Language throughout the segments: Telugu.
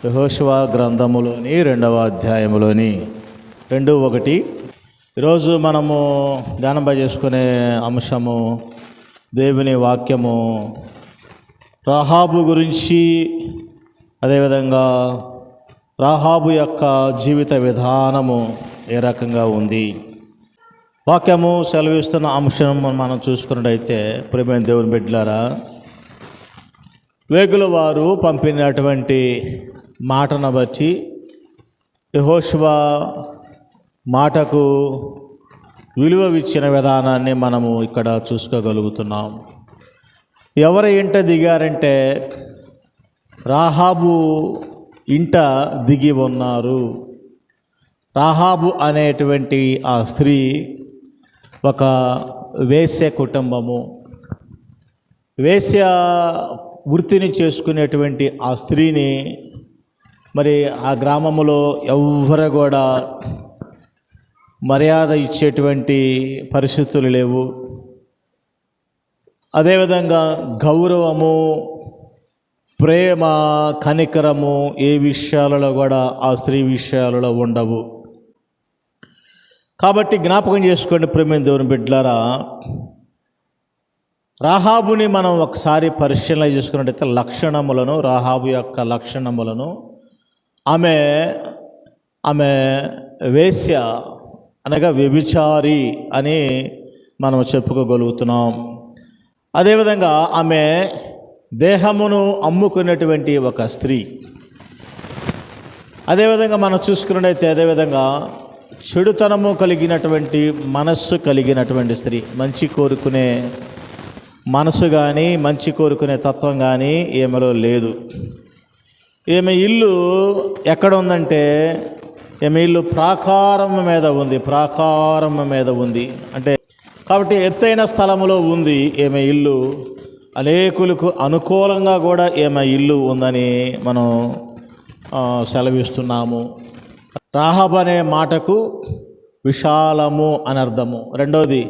యెహోషువ గ్రంథములోని 2వ అధ్యాయములోని 2:1. ఈరోజు మనము ధ్యానం చేసుకునే అంశము దేవుని వాక్యము రాహాబు గురించి, అదేవిధంగా రాహాబు యొక్క జీవిత విధానము ఏ రకంగా ఉంది. వాక్యము సెలవిస్తున్న అంశం మనం చూసుకున్నట్టయితే, ప్రియమైన దేవుని బిడ్డలారా, వేగుల వారు పంపినటువంటి మాటను బట్టి యెహోషువ మాటకు విలువ ఇచ్చిన విధానాన్ని మనము ఇక్కడ చూసుకోగలుగుతున్నాం. ఎవరి ఇంట దిగారంటే రాహాబు ఇంట దిగి ఉన్నారు. రాహాబు అనేటువంటి ఆ స్త్రీ ఒక వేశ్య కుటుంబము. వేశ్య వృత్తిని చేసుకునేటువంటి ఆ స్త్రీని మరి ఆ గ్రామంలో ఎవ్వరు కూడా మర్యాద ఇచ్చేటువంటి పరిస్థితులు లేవు. అదేవిధంగా గౌరవము, ప్రేమ, కనికరము ఏ విషయాలలో కూడా ఆ స్త్రీ విషయాలలో ఉండవు. కాబట్టి జ్ఞాపకం చేసుకోండి ప్రియమైన దేవుని బిడ్డలారా, రాహాబుని మనం ఒకసారి పరిశీలన చేసుకున్నట్టయితే లక్షణములను, రాహాబు యొక్క లక్షణములను, ఆమె వేశ్య అనగా వ్యభిచారి అని మనం చెప్పుకోగలుగుతున్నాం. అదేవిధంగా ఆమె దేహమును అమ్ముకునేటువంటి ఒక స్త్రీ. అదేవిధంగా మనం చూసుకున్నట్టయితే అదేవిధంగా చెడుతనము కలిగినటువంటి మనస్సు కలిగినటువంటి స్త్రీ. మంచి కోరుకునే మనసు కానీ, మంచి కోరుకునే తత్వం కానీ ఈమెలో లేదు. ఈమె ఇల్లు ఎక్కడ ఉందంటే, ఈమె ఇల్లు ప్రాకారం మీద ఉంది. అంటే కాబట్టి ఎత్తైన స్థలంలో ఉంది ఈమె ఇల్లు. అనేకులకు అనుకూలంగా కూడా ఈమె ఇల్లు ఉందని మనం సెలవిస్తున్నాము. రాహాబు అనే మాటకు విశాలము అని అర్థము. రెండవది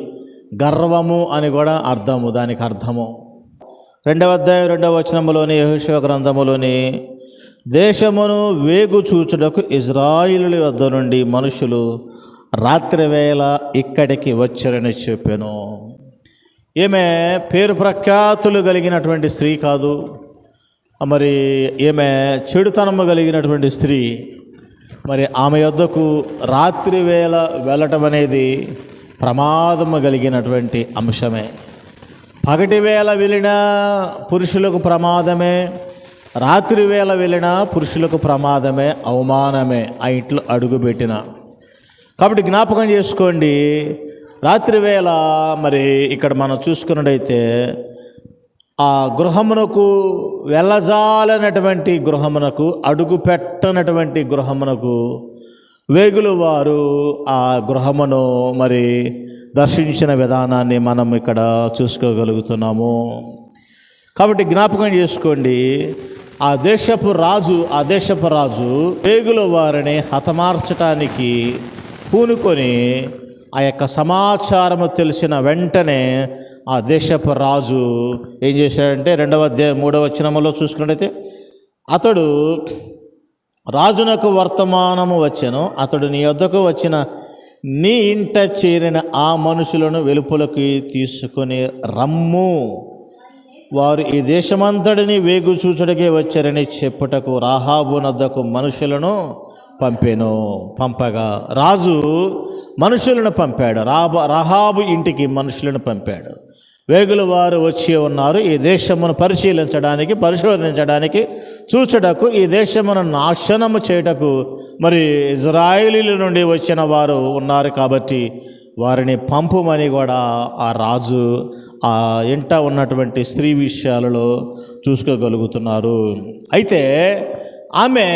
గర్వము అని కూడా అర్థము. దానికి అర్థము 2వ అధ్యాయం 2వ వచనములోని యెహోషువ గ్రంథములోని, దేశమును వేగు చూచుటకు ఇజ్రాయిలు వద్ద నుండి మనుషులు రాత్రివేళ ఇక్కడికి వచ్చారని చెప్పాను. ఈమె పేరు ప్రఖ్యాతులు కలిగినటువంటి స్త్రీ కాదు, మరి ఈమె చెడుతనము కలిగినటువంటి స్త్రీ. మరి ఆమె యొద్దకు రాత్రివేళ వెళ్ళటం అనేది ప్రమాదము కలిగినటువంటి అంశమే. పగటి వేళ వెళ్ళినా పురుషులకు ప్రమాదమే, రాత్రి వేళ వెళ్ళినా పురుషులకు ప్రమాదమే, అవమానమే ఆ ఇంట్లో అడుగుపెట్టిన. కాబట్టి జ్ఞాపకం చేసుకోండి, రాత్రి వేళ మరి ఇక్కడ మనం చూసుకున్నట్టయితే ఆ గృహమునకు వెళ్ళజాలనటువంటి గృహమునకు, అడుగు పెట్టనటువంటి గృహమునకు వేగులు వారు ఆ గృహమును మరి దర్శించిన విధానాన్ని మనం ఇక్కడ చూసుకోగలుగుతున్నాము. కాబట్టి జ్ఞాపకం చేసుకోండి, ఆ దేశపు రాజు వేగుల వారిని హతమార్చటానికి పూనుకొని ఆ యొక్క సమాచారము తెలిసిన వెంటనే ఆ దేశపు రాజు ఏం చేశాడంటే 2వ అధ్యాయం 3వ వచనములో చూసుకున్నట్టయితే, అతడు రాజునకు వర్తమానము వచ్చెను, అతడు నీ వద్దకు వచ్చిన నీ ఇంట చేరిన ఆ మనుషులను వెలుపలకి తీసుకొని రమ్ము, వారు ఈ దేశమంతటిని వేగు చూచుటకే వచ్చారని చెప్పుటకు రాహాబు నద్దకు మనుషులను పంపగా రాజు మనుషులను పంపాడు. రాహాబు ఇంటికి మనుషులను పంపాడు. వేగుల వారు వచ్చి ఉన్నారు ఈ దేశమును పరిశోధించడానికి, చూచుటకు, ఈ దేశమును నాశనము చేయుటకు మరి ఇజ్రాయేలీల నుండి వచ్చిన వారు ఉన్నారు కాబట్టి వారిని పంపుమని కూడా ఆ రాజు ఆ ఇంట ఉన్నటువంటి స్త్రీ విషయాలలో చూసుకోగలుగుతున్నారు. అయితే ఆమె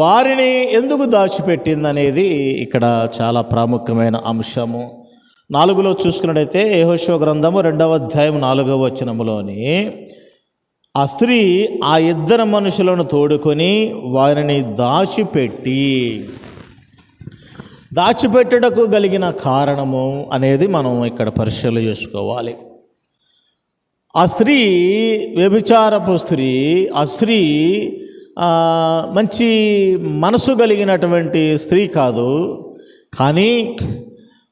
వారిని ఎందుకు దాచిపెట్టిందనేది ఇక్కడ చాలా ప్రాముఖ్యమైన అంశము. 4లో చూసుకున్నట్టయితే యెహోషువ గ్రంథము 2వ అధ్యాయం 4వ వచనములోని, ఆ స్త్రీ ఆ ఇద్దరు మనుషులను తోడుకొని వారిని దాచిపెట్టుటకు కలిగిన కారణము అనేది మనం ఇక్కడ పరిశీలన చేసుకోవాలి. ఆ స్త్రీ వ్యభిచారపు స్త్రీ, ఆ స్త్రీ మంచి మనసు కలిగినటువంటి స్త్రీ కాదు. కానీ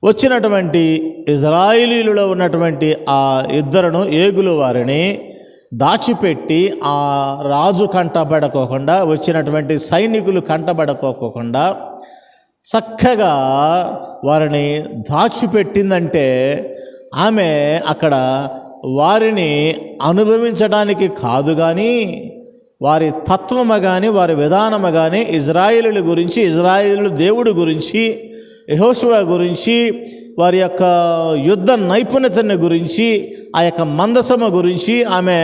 వచ్చినటువంటి ఇజ్రాయేలీలలో ఉన్నటువంటి ఆ ఇద్దరును ఏగులు వారిని దాచిపెట్టి ఆ రాజు కంటబడకోకుండా, వచ్చినటువంటి సైనికులు కంటబడకోకుండా చక్కగా వారిని దాచిపెట్టిందంటే ఆమె అక్కడ వారిని అనుభవించడానికి కాదు, కానీ వారి తత్వము కానీ వారి విధానము కానీ ఇజ్రాయేలుల గురించి, ఇజ్రాయేలు దేవుడి గురించి, యెహోషువ గురించి, వారి యొక్క యుద్ధ నైపుణ్యతని గురించి, ఆ యొక్క మందసమ గురించి ఆమె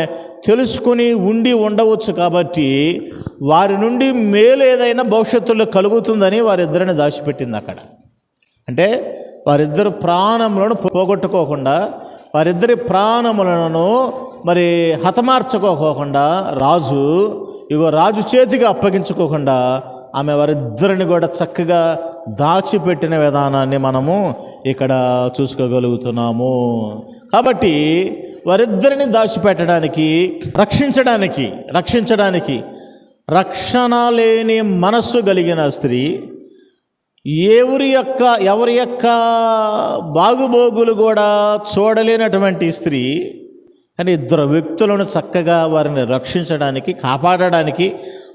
తెలుసుకుని ఉండవచ్చు. కాబట్టి వారి నుండి మేలు ఏదైనా భవిష్యత్తులో కలుగుతుందని వారిద్దరిని దాచిపెట్టింది అక్కడ. అంటే వారిద్దరు ప్రాణములను పోగొట్టుకోకుండా, వారిద్దరి ప్రాణములను మరి హతమార్చుకోకుండా రాజు చేతికి అప్పగించుకోకుండా ఆమె వారిద్దరిని కూడా చక్కగా దాచిపెట్టిన విధానాన్ని మనము ఇక్కడ చూసుకోగలుగుతున్నాము. కాబట్టి వారిద్దరిని దాచిపెట్టడానికి, రక్షించడానికి రక్షణ లేని మనస్సు కలిగిన స్త్రీ, ఎవరి యొక్క బాగుబోగులు కూడా చూడలేనటువంటి స్త్రీ, కానీ ఇద్దరు వ్యక్తులను చక్కగా వారిని రక్షించడానికి, కాపాడడానికి,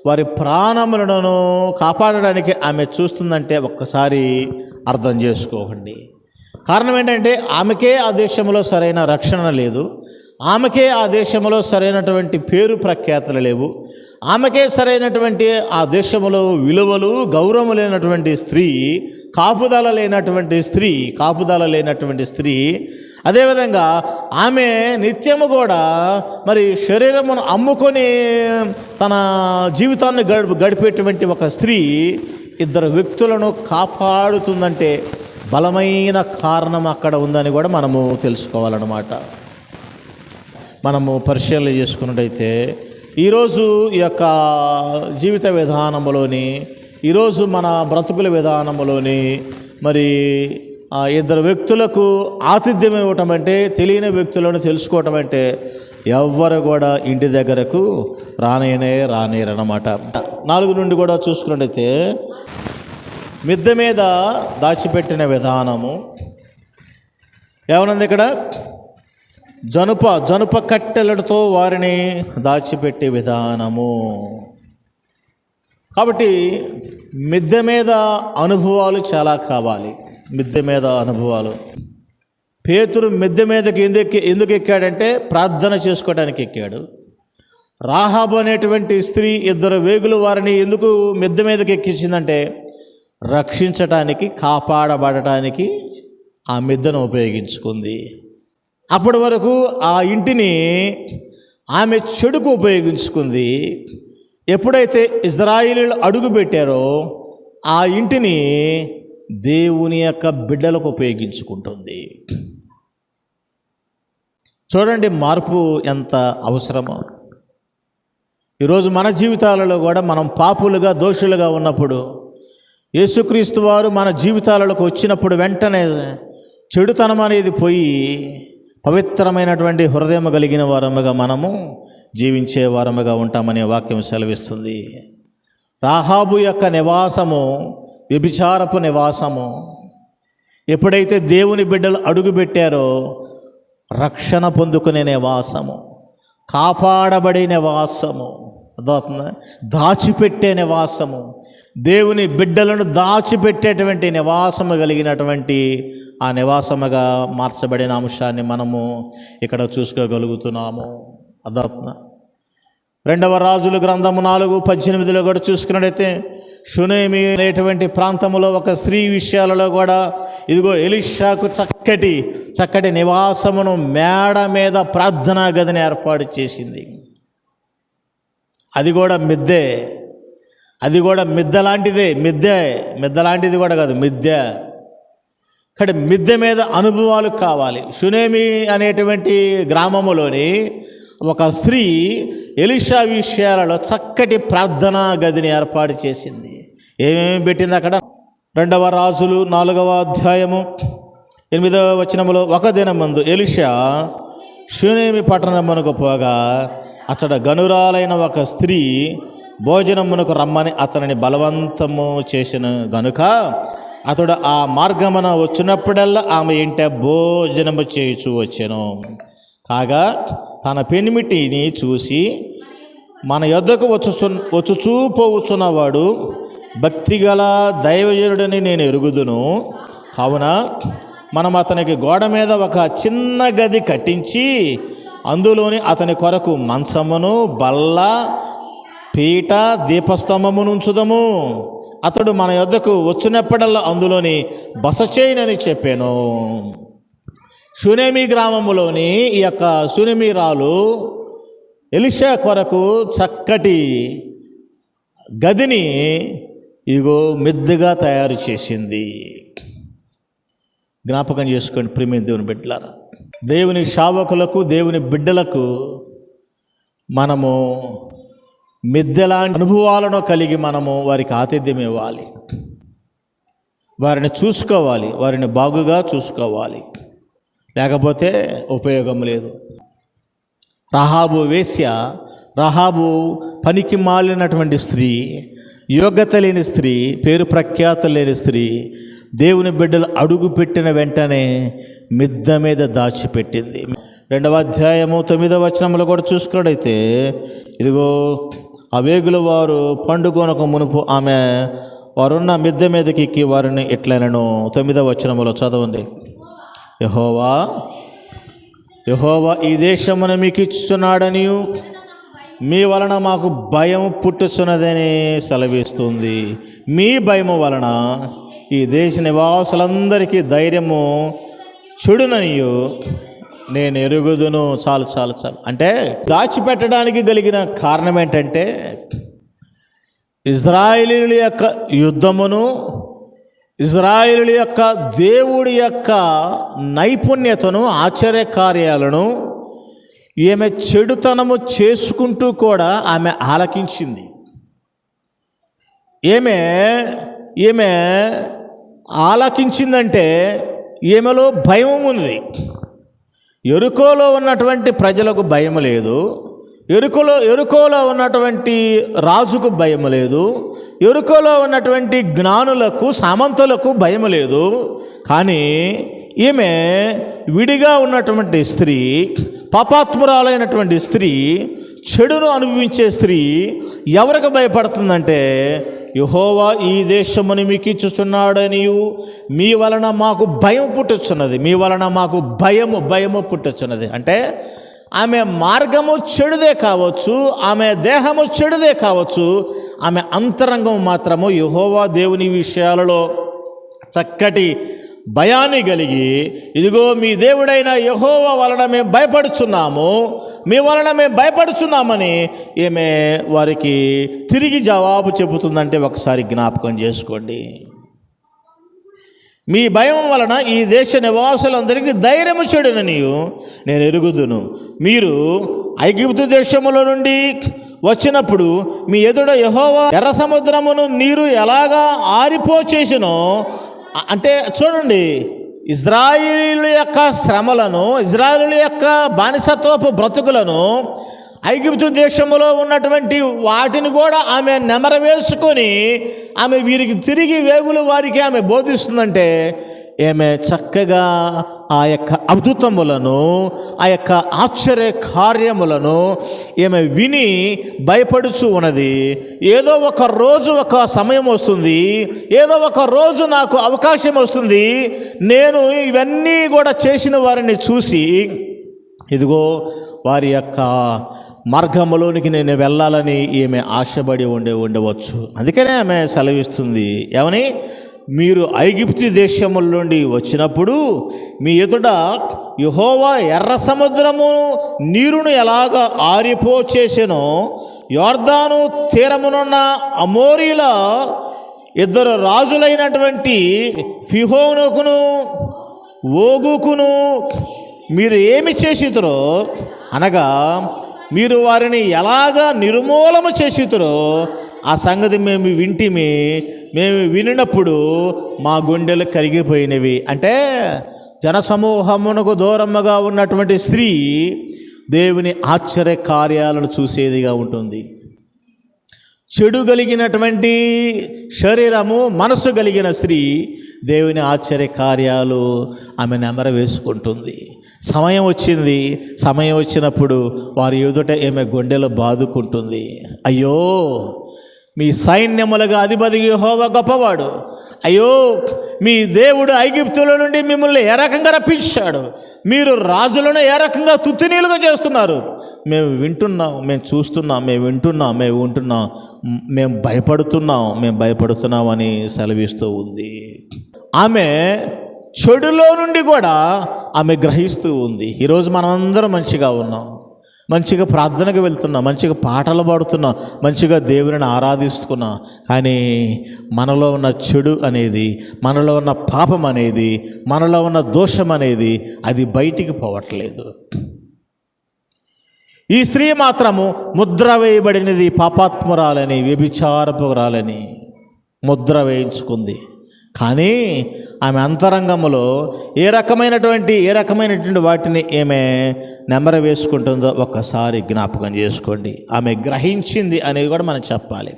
వారి ప్రాణములను కాపాడడానికి ఆమె చూస్తుందంటే ఒక్కసారి అర్థం చేసుకోకండి. కారణం ఏంటంటే ఆమెకే ఆ దేశంలో సరైన రక్షణ లేదు, ఆమెకే ఆ దేశంలో సరైనటువంటి పేరు ప్రఖ్యాతులు లేవు, ఆమెకే సరైనటువంటి ఆ దేశంలో విలువలు గౌరవం లేనటువంటి స్త్రీ, కాపుదల లేనటువంటి స్త్రీ. అదేవిధంగా ఆమె నిత్యము కూడా మరి శరీరమును అమ్ముకొని తన జీవితాన్ని గడిపేటువంటి ఒక స్త్రీ ఇద్దరు వ్యక్తులను కాపాడుతుందంటే బలమైన కారణం అక్కడ ఉందని కూడా మనము తెలుసుకోవాలన్నమాట. మనము పరిశీలన చేసుకున్నట్టయితే ఈరోజు ఈ యొక్క జీవిత విధానంలోని, ఈరోజు మన బ్రతుకుల విధానంలోని మరి ఇద్దరు వ్యక్తులకు ఆతిథ్యం ఇవ్వటం అంటే, తెలియని వ్యక్తులను తెలుసుకోవటం అంటే ఎవ్వరు కూడా ఇంటి దగ్గరకు రానేరన్నమాట. 4 నుండి కూడా చూసుకున్నట్టయితే మిద్దె మీద దాచిపెట్టిన విధానము ఏమనుంది ఇక్కడ? జనుప కట్టెలతో వారిని దాచిపెట్టే విధానము. కాబట్టి మిద్దె మీద అనుభవాలు చాలా కావాలి. మిద్దె మీద అనుభవాలు. పేతురు మిద్దె మీదకి ఎందుకు ఎక్కాడంటే ప్రార్థన చేసుకోవడానికి ఎక్కాడు. రాహాబు అనేటువంటి స్త్రీ ఇద్దరు వేగులు వారిని ఎందుకు మిద్దె మీదకి ఎక్కించిందంటే రక్షించటానికి, కాపాడబడటానికి ఆ మిద్దెను ఉపయోగించుకుంది. అప్పటి వరకు ఆ ఇంటిని ఆమె చెడుకు ఉపయోగించుకుంది. ఎప్పుడైతే ఇజ్రాయేలీయులు అడుగు పెట్టారో ఆ ఇంటిని దేవుని యొక్క బిడ్డలకు ఉపయోగించుకుంటుంది. చూడండి మార్పు ఎంత అవసరమో. ఈరోజు మన జీవితాలలో కూడా మనం పాపులుగా, దోషులుగా ఉన్నప్పుడు యేసుక్రీస్తు వారు మన జీవితాలకు వచ్చినప్పుడు వెంటనే చెడుతనం అనేది పోయి పవిత్రమైనటువంటి హృదయం కలిగిన వారముగా మనము జీవించే వారముగా ఉంటామనే వాక్యం సెలవిస్తుంది. రాహాబు యొక్క నివాసము వ్యభిచారపు నివాసము. ఎప్పుడైతే దేవుని బిడ్డలు అడుగుపెట్టారో రక్షణ పొందుకునే నివాసము, కాపాడబడే నివాసము, దాచిపెట్టే నివాసము, దేవుని బిడ్డలను దాచిపెట్టేటువంటి నివాసము కలిగినటువంటి ఆ నివాసముగా మార్చబడిన అంశాన్ని మనము ఇక్కడ చూసుకోగలుగుతున్నాము. అదాత్మ 2వ రాజుల గ్రంథము 4:18 కూడా చూసుకున్నట్టయితే షునేమి అనేటువంటి ప్రాంతంలో ఒక స్త్రీ విషయాలలో కూడా ఇదిగో ఎలీషాకు చక్కటి నివాసమును మేడ మీద ప్రార్థనా గదిని ఏర్పాటు చేసింది. అది కూడా మిద్దె, మిద్దె లాంటిదే. మిద్దె లాంటిది కూడా కాదు, మిద్దె. ఇక్కడ మిద్దె మీద అనుభవాలు కావాలి. షునేమి అనేటువంటి గ్రామములోని ఒక స్త్రీ ఎలీషా విషయాలలో చక్కటి ప్రార్థనా గదిని ఏర్పాటు చేసింది. ఏమేమి పెట్టింది అక్కడ? 2వ రాజులు 4వ అధ్యాయము 8వ వచనములో, ఒక దినమందు ఎలీషా షునేమి పట్టణమునకు పోగా అచ్చట గనురాలైన ఒక స్త్రీ భోజనమునకు రమ్మని అతనిని బలవంతము చేసిన గనుక అతడు ఆ మార్గమున వచ్చినప్పుడల్లా ఆమె ఇంట భోజనము చేయుచు వచ్చెను. కాగా తన పెనిమిటిని చూసి మన యొద్దకు వచ్చుచూ పోవచ్చున్నవాడు భక్తిగల దైవజనుడని నేను ఎరుగుదును. కావున మనం అతనికి గోడ మీద ఒక చిన్న గది కట్టించి అందులోని అతని కొరకు మంచమును, బల్ల, పీట, దీపస్తంభమును ఉంచుదము. అతడు మన యొద్దకు వచ్చినప్పుడల్లా అందులోని బస చేయనని చెప్పాను. షూనేమి గ్రామములోని ఈ యొక్క షూనేమీరాలు ఎలీషా కొరకు చక్కటి గదిని ఇగో మిద్దెగా తయారు చేసింది. జ్ఞాపకం చేసుకోండి ప్రియమైన దేవుని బిడ్డలారా, దేవుని సేవకులకు, దేవుని బిడ్డలకు మనము మిద్దెలాంటి అనుభవాలను కలిగి మనము వారికి ఆతిథ్యం ఇవ్వాలి, వారిని చూసుకోవాలి, వారిని బాగుగా చూసుకోవాలి, లేకపోతే ఉపయోగం లేదు. రహాబు వేశ్య, రహాబు పనికి మాలినటువంటి స్త్రీ, యోగ్యత లేని స్త్రీ, పేరు ప్రఖ్యాత లేని స్త్రీ దేవుని బిడ్డలు అడుగు పెట్టిన వెంటనే మిద్దె మీద దాచిపెట్టింది. 2వ అధ్యాయము 9వ వచనంలో కూడా చూసుకున్నట్టయితే, ఇదిగో ఆ వేగుల వారు పండుగొనకు మునుపు ఆమె వారున్న మిద్దె మీదకి ఎక్కి వారిని ఎట్లనను. 9వ వచనములో చదవండి. యెహోవా ఈ దేశమును మీకు ఇచ్చుచున్నాడనియు మీ వలన మాకు భయం పుట్టుచున్నదని సెలవిస్తుంది. మీ భయము వలన ఈ దేశ నివాసులందరికీ ధైర్యము చెడుననియు నేను ఎరుగుదును. చాలు చాలు చాలు అంటే దాచిపెట్టడానికి కలిగిన కారణం ఏంటంటే ఇజ్రాయేలీయుల యొక్క యుద్ధమును, ఇజ్రాయేలీయుల యొక్క దేవుడి యొక్క నైపుణ్యతను, ఆశ్చర్యకార్యాలను ఈమె చెడుతనము చేసుకుంటూ కూడా ఆమె ఆలకించింది. ఈమె ఆలకించిందంటే ఈమెలో భయం ఉంది. యెరికోలో ఉన్నటువంటి ప్రజలకు భయం లేదు, యెరికోలో ఉన్నటువంటి రాజుకు భయం లేదు, యెరికోలో ఉన్నటువంటి జ్ఞానులకు, సామంతులకు భయం లేదు. కానీ ఈమె విడిగా ఉన్నటువంటి స్త్రీ, పాపాత్మురాలైనటువంటి స్త్రీ, చెడును అనుభవించే స్త్రీ ఎవరికి భయపడుతుందంటే, యెహోవా ఈ దేశముని మీకు ఇచ్చుచున్నాడనియు మీ వలన మాకు భయం పుట్టుచున్నది, మీ వలన మాకు భయము పుట్టుచున్నది. అంటే ఆమె మార్గము చెడుదే కావచ్చు, ఆమె దేహము చెడుదే కావచ్చు, ఆమె అంతరంగం మాత్రము యెహోవా దేవుని విషయాలలో చక్కటి భయాన్ని కలిగి, ఇదిగో మీ దేవుడైన యెహోవా వలన మేము భయపడుచున్నాము, మీ వలన మేము భయపడుచున్నామని ఈమె వారికి తిరిగి జవాబు చెబుతుందంటే ఒకసారి జ్ఞాపకం చేసుకోండి. మీ భయం వలన ఈ దేశ నివాసులందరికీ ధైర్యము చెడుననియు నేను ఎరుగుదును. మీరు ఐగుప్తు దేశములో నుండి వచ్చినప్పుడు మీ ఎదుట యెహోవా ఎర్ర సముద్రమును నీరు ఎలాగా ఆరిపోచేసినో, అంటే చూడండి, ఇజ్రాయేలీయుల యొక్క శ్రమలను, ఇజ్రాయేలీయుల యొక్క బానిసత్వపు బ్రతుకులను, ఐగుప్తు దేశంలో ఉన్నటువంటి వాటిని కూడా ఆమె నెమరవేసుకొని ఆమె వీరికి తిరిగి వేగులు వారికి ఆమె బోధిస్తుందంటే ఈమె చక్కగా ఆ యొక్క అద్భుతములను, ఆ యొక్క ఆశ్చర్య కార్యములను ఈమె విని భయపడుచు ఉన్నది. ఏదో ఒక రోజు ఒక సమయం వస్తుంది, ఏదో ఒక రోజు నాకు అవకాశం వస్తుంది, నేను ఇవన్నీ కూడా చేసిన వారిని చూసి ఇదిగో వారి యొక్క మార్గంలోనికి నేను వెళ్ళాలని ఈమె ఆశపడి ఉండవచ్చు. అందుకనే ఆమె సెలవిస్తుంది ఏమని, మీరు ఐగుప్తు దేశముల నుండి వచ్చినప్పుడు మీ ఎదుట యెహోవా ఎర్ర సముద్రము నీరును ఎలాగ ఆరిపోచేసెనో, యొర్దాను తీరమునున్న అమోరీల 2 రాజులైనటువంటి ఫిహోనుకును ఓగుకును మీరు ఏమి చేసితురో, అనగా మీరు వారిని ఎలాగా నిర్మూలన చేసితురో ఆ సంగతి మేము వినినప్పుడు మా గుండెలు కరిగిపోయినవి. అంటే జనసమూహమునకు దూరముగా ఉన్నటువంటి స్త్రీ దేవుని ఆశ్చర్య కార్యాలను చూసేదిగా ఉంటుంది. చెడు కలిగినటువంటి శరీరము, మనసు కలిగిన స్త్రీ దేవుని ఆశ్చర్య కార్యాలు ఆమె నెమరవేసుకుంటుంది. సమయం వచ్చింది. సమయం వచ్చినప్పుడు వారి ఎదుట ఆమె గుండెలో బాదుకుంటుంది. అయ్యో, మీ సైన్యములుగా అధిపతి యెహోవా గొప్పవాడు. అయ్యో, మీ దేవుడు ఐగుప్తుల నుండి మిమ్మల్ని ఏ రకంగా రప్పించాడు. మీరు రాజులను ఏ రకంగా తుత్తినీలుగా చేస్తున్నారు. మేము వింటున్నాం, మేము చూస్తున్నాం, మేము వింటున్నాం, మేము ఉంటున్నాం, మేము భయపడుతున్నాం అని సెలవిస్తూ ఉంది. ఆమె చెడులో నుండి కూడా ఆమె గ్రహిస్తూ ఉంది. ఈరోజు మనమందరం మంచిగా ఉన్నాం, మంచిగా ప్రార్థనకు వెళ్తున్నాం, మంచిగా పాటలు పాడుతున్నాం, మంచిగా దేవుని ఆరాధిస్తున్నాం. కానీ మనలో ఉన్న చెడు అనేది, మనలో ఉన్న పాపం అనేది, మనలో ఉన్న దోషం అనేది అది బయటికి పోవట్లేదు. ఈ స్త్రీ మాత్రము ముద్ర వేయబడినది, పాపాత్మురాలని, వ్యభిచారపురాలని ముద్ర వేయించుకుంది. కానీ ఆమె అంతరంగంలో ఏ రకమైనటువంటి వాటిని ఆమె నెమర వేసుకుంటుందో ఒక్కసారి జ్ఞాపకం చేసుకోండి. ఆమె గ్రహించింది అనేది కూడా మనం చెప్పాలి.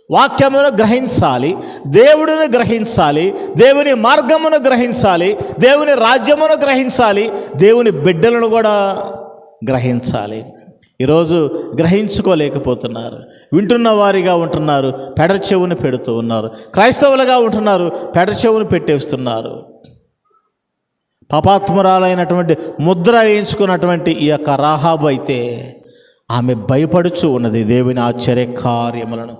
వాక్యమును గ్రహించాలి, దేవుడిని గ్రహించాలి, దేవుని మార్గమును గ్రహించాలి, దేవుని రాజ్యమును గ్రహించాలి, దేవుని బిడ్డలను కూడా గ్రహించాలి. ఈరోజు గ్రహించుకోలేకపోతున్నారు. వింటున్న వారిగా ఉంటున్నారు, పెడ చెవుని పెడుతూ ఉన్నారు. క్రైస్తవులుగా ఉంటున్నారు, పెడ చెవుని పెట్టేస్తున్నారు. పాపాత్మురాలైనటువంటి ముద్ర వేయించుకున్నటువంటి ఈ యొక్క రాహాబు అయితే ఆమె భయపడుచు ఉన్నది దేవుని ఆశ్చర్య కార్యములను.